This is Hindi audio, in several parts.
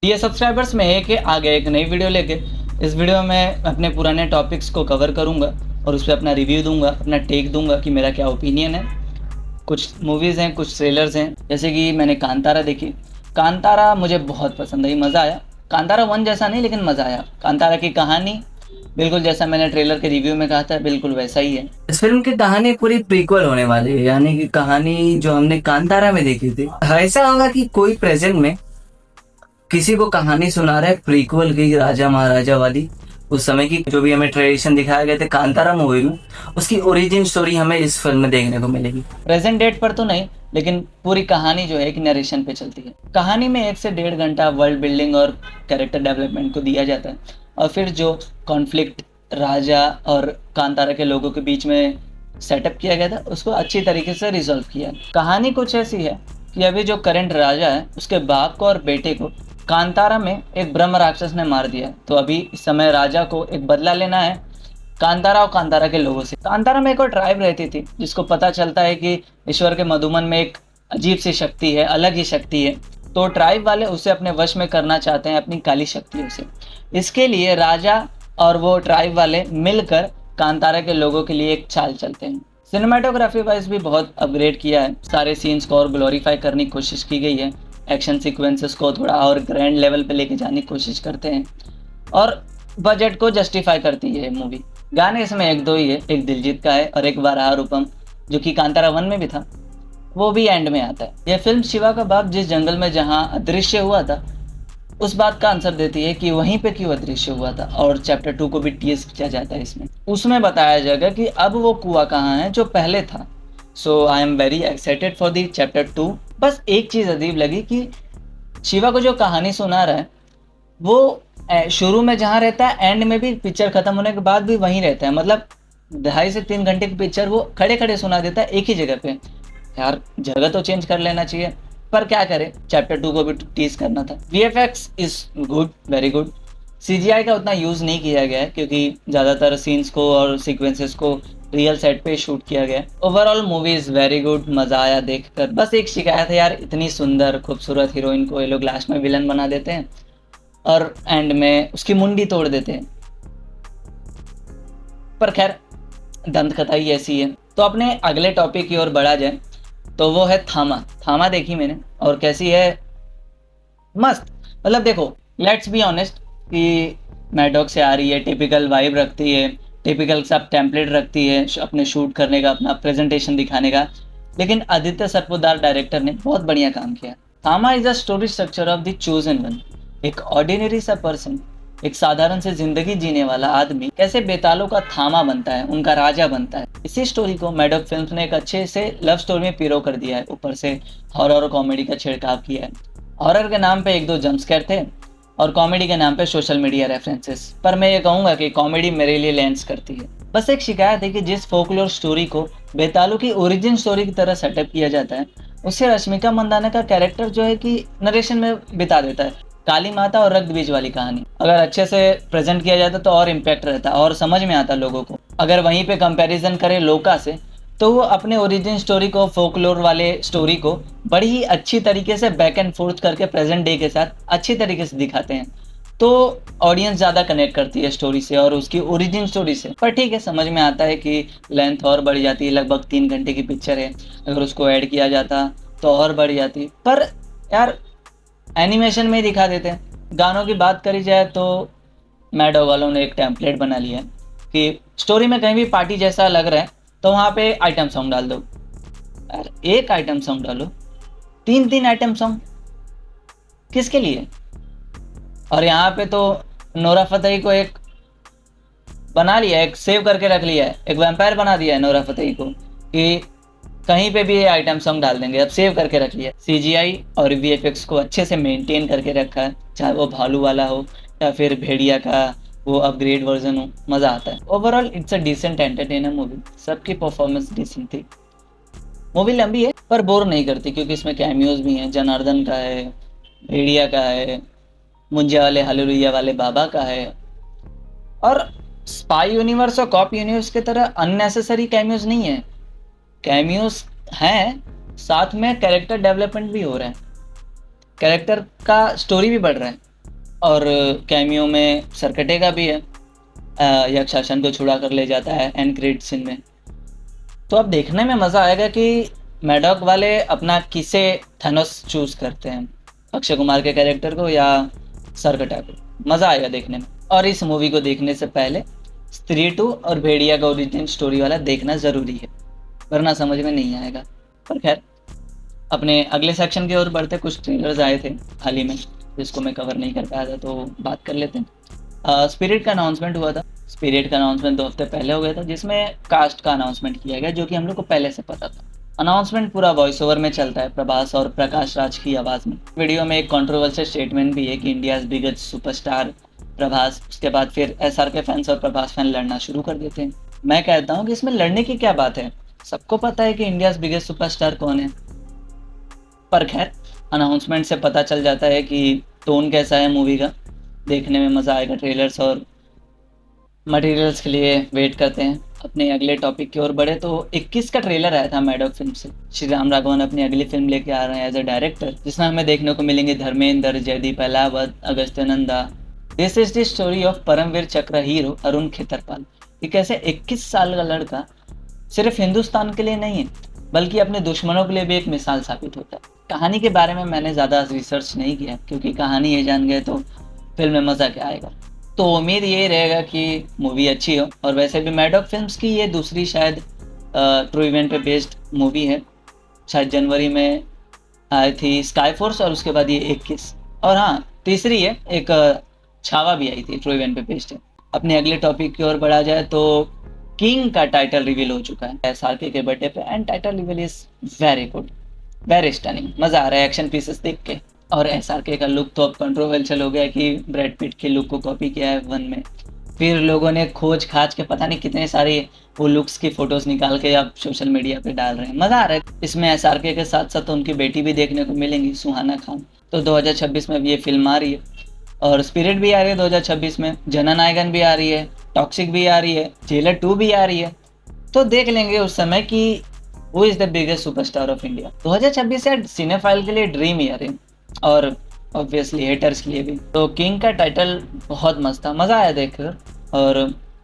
ये सब्सक्राइबर्स में एक आ गया एक नई वीडियो लेके। इस वीडियो में मैं अपने पुराने टॉपिक्स को कवर करूंगा और उस पर अपना रिव्यू दूंगा, अपना टेक दूंगा कि मेरा क्या ओपिनियन है। कुछ मूवीज़ हैं, कुछ ट्रेलर्स हैं, जैसे कि मैंने कांतारा देखी। कांतारा मुझे बहुत पसंद आई, मज़ा आया। कांतारा 1 जैसा नहीं, लेकिन मज़ा आया। कांतारा की कहानी बिल्कुल जैसा मैंने ट्रेलर के रिव्यू में कहा था, बिल्कुल वैसा ही है। इस फिल्म की कहानी पूरी प्रीक्वल होने वाली है, यानी कि कहानी जो हमने कांतारा में देखी थी, ऐसा होगा कि कोई प्रेजेंट में किसी को कहानी सुना रहा है प्रीक्वल की, राजा महाराजा वाली। उस समय की जो भी हमें ट्रेडिशन दिखाया गया थे कांतारा मूवी में, उसकी ओरिजिन स्टोरी हमें इस फिल्म में देखने को मिलेगी। प्रेजेंट डेट पर तो नहीं, लेकिन पूरी कहानी जो है एक नरेशन पे चलती है। कहानी में 1 से 1.5 घंटा वर्ल्ड बिल्डिंग और कैरेक्टर डेवलपमेंट को दिया जाता है, और फिर जो कॉन्फ्लिक्ट राजा और कांतारा के लोगों के बीच में सेटअप किया गया था उसको अच्छी तरीके से रिजॉल्व किया। कहानी कुछ ऐसी है कि अभी जो करंट राजा है उसके बाप को और बेटे को कांतारा में एक ब्रह्म राक्षस ने मार दिया। तो अभी इस समय राजा को एक बदला लेना है कांतारा और कांतारा के लोगों से। कांतारा में एक और ट्राइब रहती थी जिसको पता चलता है कि ईश्वर के मधुमन में एक अजीब सी शक्ति है, अलग ही शक्ति है। तो ट्राइब वाले उसे अपने वश में करना चाहते हैं अपनी काली शक्तियों से। इसके लिए राजा और वो ट्राइब वाले मिलकर कांतारा के लोगों के लिए एक चाल चलते हैं। सिनेमाटोग्राफी वाइज भी बहुत अपग्रेड किया है, सारे सीन्स को और ग्लोरीफाई करने की कोशिश की गई है। एक्शन सीक्वेंसेस को थोड़ा और ग्रैंड लेवल पे लेके जाने की कोशिश करते हैं, और बजट को जस्टिफाई करती है मूवी। गाने इसमें 1-2 ही है, एक दिलजीत का है और एक वराह रूपम, जो कि कांतारा 1 में भी था, वो भी एंड में आता है। यह फिल्म शिवा का बाप जिस जंगल में जहां अदृश्य हुआ था उस बात का आंसर देती है कि वहीं पे क्यों अदृश्य हुआ था, और चैप्टर 2 को भी टीज किया जाता है इसमें। उसमें बताया जाएगा कि अब वो कुआं कहाँ है जो पहले था। So I am very excited for the chapter 2। बस एक चीज़ अजीब लगी कि शिवा को जो कहानी सुना रहा है वो शुरू में जहाँ रहता है एंड में भी, पिक्चर खत्म होने के बाद भी वहीं रहता है। मतलब 2.5 से 3 घंटे की पिक्चर वो खड़े खड़े सुना देता है एक ही जगह पे। यार जगह तो चेंज कर लेना चाहिए, पर क्या करे, चैप्टर 2 को भी टीज करना था। VFX is good, very good. CGI का उतना यूज़ नहीं किया गया है क्योंकि ज़्यादातर सीन्स को और सीक्वेंसेस को रियल सेट पे शूट किया गया है। Overall movie is very good, मज़ा आया देखकर। बस एक शिकायत है यार, इतनी सुंदर खूबसूरत हीरोइन को ये लोग लास्ट में विलन बना देते हैं और एंड में उसकी मुंडी तोड़ देते हैं। पर खैर, दंत कथा ही ऐसी है। तो अपने अगले टॉपिक की ओर बढ़ा जाए तो वो है थामा। थामा देखी मैंने, और कैसी है? मस्त। मतलब देखो, लेट्स बी ऑनेस्ट कि मैडॉक से आ रही है, टिपिकल वाइब रखती है, टिपिकल सब टेम्पलेट रखती है अपने शूट करने का, अपना प्रेजेंटेशन दिखाने का, लेकिन आदित्य सरपोदार डायरेक्टर ने बहुत बढ़िया काम किया। थामा is a story structure of the chosen one. एक ऑर्डिनरी सा पर्सन, एक साधारण से जिंदगी जीने वाला आदमी कैसे बेतालों का थामा बनता है, उनका राजा बनता है। इसी स्टोरी को मैडॉक फिल्म्स ने एक अच्छे से लव स्टोरी में पिरो कर दिया है, ऊपर से हॉरर और कॉमेडी का छिड़काव किया है। हॉरर के नाम पे 1-2 जंप स्केयर थे और कॉमेडी के नाम पे सोशल मीडिया रेफरेंसेस, पर मैं ये कहूँगा कि कॉमेडी मेरे लिए लैंड्स करती है। बस एक शिकायत है कि जिस फोकलोर स्टोरी को बेतालों की ओरिजिन स्टोरी की तरह सेटअप किया जाता है, उससे रश्मिका मंदाना का कैरेक्टर जो है कि नरेशन में बिता देता है। काली माता और रक्त बीज वाली कहानी अगर अच्छे से प्रेजेंट किया जाता तो और इम्पैक्ट रहता और समझ में आता लोगों को। अगर वहीं पे कंपैरिजन करें लोका से, तो वो अपने ओरिजिन स्टोरी को, फोकलोर वाले स्टोरी को बड़ी ही अच्छी तरीके से बैक एंड फोर्थ करके प्रेजेंट डे के साथ अच्छी तरीके से दिखाते हैं। तो ऑडियंस ज़्यादा कनेक्ट करती है स्टोरी से और उसकी ओरिजिन स्टोरी से। पर ठीक है, समझ में आता है कि लेंथ और बढ़ जाती है, लगभग 3 घंटे की पिक्चर है, अगर उसको ऐड किया जाता तो और बढ़ जाती। पर यार एनिमेशन में ही दिखा देते हैं। गानों की बात करी जाए तो मैडो वालों ने एक टेम्पलेट बना लिया है कि स्टोरी में कहीं भी पार्टी जैसा लग रहा है तो वहाँ पे आइटम सॉन्ग डाल दो। यार एक आइटम सॉन्ग डालो, 3-3 आइटम सॉन्ग किसके लिए? और यहाँ पे तो नोरा फतेही को एक बना लिया, एक सेव करके रख लिया है, एक वैम्पायर बना दिया है नोरा फतेही को कि कहीं पे भी ये आइटम सॉन्ग डाल देंगे, अब सेव करके रख लिया। CGI और VFX को अच्छे से मेंटेन करके रखा है, चाहे वो भालू वाला हो या फिर भेड़िया का वो अपग्रेड वर्जन हो, मज़ा आता है। Overall it's a decent entertainer movie, सबकी परफॉर्मेंस डिसेंट थी। मूवी लंबी है पर बोर नहीं करती क्योंकि इसमें कैमियोज भी हैं, जनार्दन का है, भेड़िया का है, मुंजिया वाले हालेलुया वाले बाबा का है, और स्पाई यूनिवर्स और कॉप यूनिवर्स की तरह अननेसेसरी कैमियोज नहीं है। कैमियोज हैं, साथ में कैरेक्टर डेवलपमेंट भी हो रहा है, कैरेक्टर का स्टोरी भी बढ़ रहा है। और कैमियो में सरकटे का भी है, यक्ष शासन को छुड़ा कर ले जाता है एंड क्रेडिट सीन में। तो अब देखने में मज़ा आएगा कि मैडॉक वाले अपना किसे थैनोस चूज करते हैं, अक्षय कुमार के कैरेक्टर को या सरकटा को। मज़ा आएगा देखने में। और इस मूवी को देखने से पहले स्त्री 2 और भेड़िया का ओरिजिनल स्टोरी वाला देखना ज़रूरी है, वरना समझ में नहीं आएगा। पर खैर, अपने अगले सेक्शन की ओर बढ़ते। कुछ ट्रेलर्स आए थे हाल ही में जिसको मैं कवर नहीं कर पाया था, तो बात कर लेते हैं। स्पिरिट का अनाउंसमेंट हुआ था। स्पिरिट का अनाउंसमेंट 2 हफ्ते पहले हो गया था, जिसमें कास्ट का अनाउंसमेंट किया गया, जो कि हम लोग को पहले से पता था। अनाउंसमेंट पूरा वॉइस ओवर में चलता है, प्रभास और प्रकाश राज की आवाज़ में। वीडियो में एक कंट्रोवर्शियल स्टेटमेंट भी है कि इंडियाज बिगेस्ट सुपरस्टार प्रभास। उसके बाद फिर एसआर के फैंस और प्रभास फैन लड़ना शुरू कर देते हैं। मैं कहता हूँ कि इसमें लड़ने की क्या बात है, सबको पता है कि इंडियाज बिगेस्ट सुपरस्टार कौन है। पर खैर, अनाउंसमेंट से पता चल जाता है कि टोन कैसा है मूवी का, देखने में मज़ा आएगा। ट्रेलर्स और मटेरियल्स के लिए वेट करते हैं। अपने अगले टॉपिक की ओर बढ़े तो 21 का ट्रेलर आया था मैडॉक फिल्म से। श्री राम राघवन अपनी अगली फिल्म लेके आ रहे हैं एज अ डायरेक्टर, जिसमें हमें देखने को मिलेंगे Dharmendra, Jaideep Ahlawat, Agastya Nanda. This is the story of Paramvir Chakra hero Arun Khetarpal. एक ऐसे 21 साल का लड़का सिर्फ हिंदुस्तान के लिए नहीं है, बल्कि अपने दुश्मनों के लिए भी एक मिसाल साबित होता है। कहानी के बारे में मैंने ज़्यादा रिसर्च नहीं किया, क्योंकि कहानी ये जान गए तो फिल्म में मज़ा क्या आएगा। तो उम्मीद ये रहेगा कि मूवी अच्छी हो। और वैसे भी मैडॉक फिल्म्स की ये दूसरी शायद ट्रू इवेंट पे बेस्ड मूवी है। शायद जनवरी में आई थी स्काई फोर्स, और उसके बाद ये 21, और हाँ तीसरी है एक छावा भी आई थी, ट्रू इवेंट पे बेस्ड है। अपने अगले टॉपिक की ओर बढ़ा जाए तो किंग का टाइटल रिवील हो चुका है एसआरके के बर्थडे पे, and title reveal is very good, very stunning. मज़ा आ रहा है एक्शन पीसेस देख के। और एसआरके का लुक तो अब कंट्रोवर्शियल हो गया कि ब्रैड पिट के लुक को कॉपी किया है 1 में। फिर लोगों ने खोज खाज के पता नहीं कितने सारे वो लुक्स की फोटोज निकाल के अब सोशल मीडिया पे डाल रहे हैं। मज़ा आ रहा है। इसमें एसआरके के साथ साथ उनकी बेटी भी देखने को मिलेंगी, सुहाना खान। तो 2026 में भी ये फिल्म आ रही है, और स्पिरिट भी आ रही है 2026 में, जननायकन भी आ रही है, टॉक्सिक भी आ रही है, जेलर 2 भी आ रही है। तो देख लेंगे उस समय कि वो is the biggest superstar of India. 2026 यार सिनेफाइल के लिए ड्रीम ईयर है, और ऑब्वियसली हेटर्स के लिए भी। तो किंग का टाइटल बहुत मस्त था, मज़ा आया देखकर, और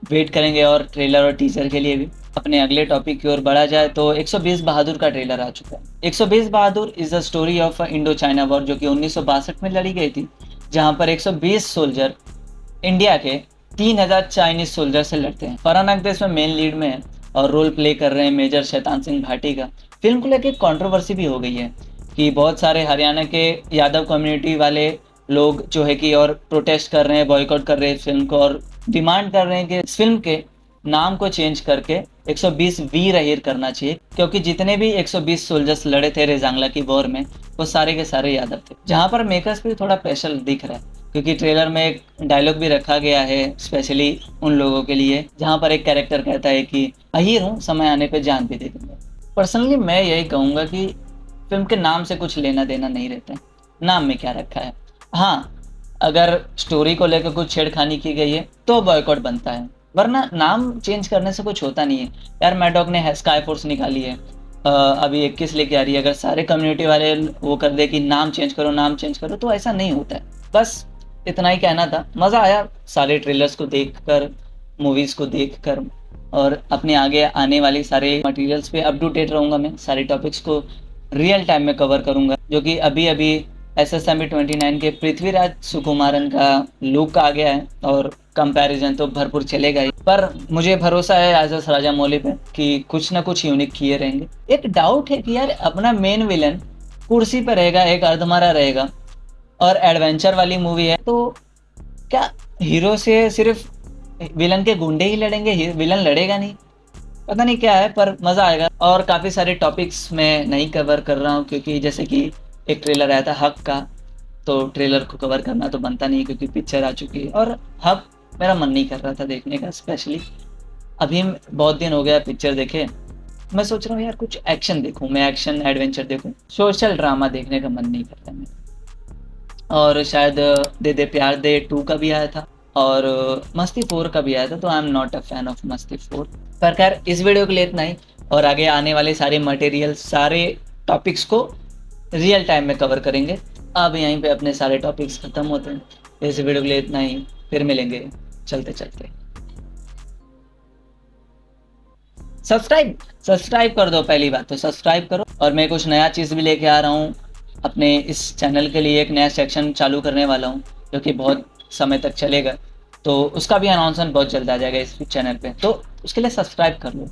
वेट करेंगे और ट्रेलर और टीजर के लिए भी। अपने अगले टॉपिक की ओर बढ़ा जाए तो 120 बहादुर का ट्रेलर आ चुका है। 120 Bahadur is a story of Indo China war, जो कि 1962 में लड़ी गई थी, जहां पर 120 सोल्जर इंडिया के 3000 चाइनीज सोल्जर से लड़ते हैं। फरहान अख्तर इसमें मेन लीड में है और रोल प्ले कर रहे हैं मेजर शैतान सिंह भाटी का। फिल्म को लेकर कंट्रोवर्सी भी हो गई है कि बहुत सारे हरियाणा के यादव कम्युनिटी वाले लोग जो है कि और प्रोटेस्ट कर रहे हैं, बॉयकॉट कर रहे हैं फिल्म को, और डिमांड कर रहे हैं कि इस फिल्म के नाम को चेंज करके 120 वीर अहिर करना चाहिए, क्योंकि जितने भी 120 सोल्जर्स लड़े थे रेजांगला की वॉर में, वो सारे के सारे यादव थे। जहाँ पर मेकर्स पे थोड़ा स्पेशल दिख रहा है, क्योंकि ट्रेलर में एक डायलॉग भी रखा गया है स्पेशली उन लोगों के लिए, जहाँ पर एक कैरेक्टर कहता है कि अहीर हूँ, समय आने पे जान भी दे दूंगा। पर्सनली मैं यही कहूँगा कि फिल्म के नाम से कुछ लेना देना नहीं रहता है, नाम में क्या रखा है। हाँ, अगर स्टोरी को लेकर कुछ छेड़खानी की गई है तो बॉयकॉट बनता है, वरना नाम चेंज करने से कुछ होता नहीं है। यार मैडॉक ने स्काई फोर्स निकाली है, अभी 21 लेके आ रही है। अगर सारे कम्युनिटी वाले वो कर दे कि नाम चेंज करो, नाम चेंज करो, तो ऐसा नहीं होता है। बस इतना ही कहना था। मज़ा आया सारे ट्रेलर्स को देखकर, मूवीज़ को देखकर, और अपने आगे आने वाली सारे मटेरियल्स पे अप टू डेट रहूँगा। मैं सारे टॉपिक्स को रियल टाइम में कवर करूँगा, जो कि अभी अभी SSMB 29 के पृथ्वीराज सुकुमारन का लुक आ गया है, और कंपैरिजन तो भरपूर चलेगा ही। पर मुझे भरोसा है एज एस राजामौली पे कि कुछ ना कुछ यूनिक किए रहेंगे। एक डाउट है कि यार अपना मेन विलन कुर्सी पे रहेगा, एक अर्धमारा रहेगा, और एडवेंचर वाली मूवी है, तो क्या हीरो से सिर्फ विलन के गुंडे ही लड़ेंगे, विलन लड़ेगा नहीं? पता नहीं क्या है, पर मज़ा आएगा। और काफ़ी सारे टॉपिक्स मैं नहीं कवर कर रहा हूँ, क्योंकि जैसे कि एक ट्रेलर आया था हक का, तो ट्रेलर को कवर करना तो बनता नहीं है क्योंकि पिक्चर आ चुकी है, और हक मेरा मन नहीं कर रहा था देखने का। स्पेशली अभी बहुत दिन हो गया पिक्चर देखे, मैं सोच रहा हूँ यार कुछ एक्शन देखूँ, मैं एक्शन एडवेंचर देखूँ, सोशल ड्रामा देखने का मन नहीं करता मेरा। और शायद दे दे प्यार दे 2 का भी आया था, और मस्ती 4 का भी आया था, तो I am not a fan of मस्ती 4। पर खैर, इस वीडियो के लिए इतना ही, और आगे आने वाले सारे मटेरियल, सारे टॉपिक्स को रियल टाइम में कवर करेंगे। अब यहीं पे अपने सारे टॉपिक्स ख़त्म होते हैं। इस वीडियो के लिए इतना ही, फिर मिलेंगे चलते चलते। सब्सक्राइब कर दो, पहली बात तो सब्सक्राइब करो। और मैं कुछ नया चीज़ भी लेके आ रहा हूँ अपने इस चैनल के लिए, एक नया सेक्शन चालू करने वाला हूँ जो कि बहुत समय तक चलेगा, तो उसका भी अनाउंसमेंट बहुत जल्द आ जाएगा इस चैनल पे, तो उसके लिए सब्सक्राइब कर लो।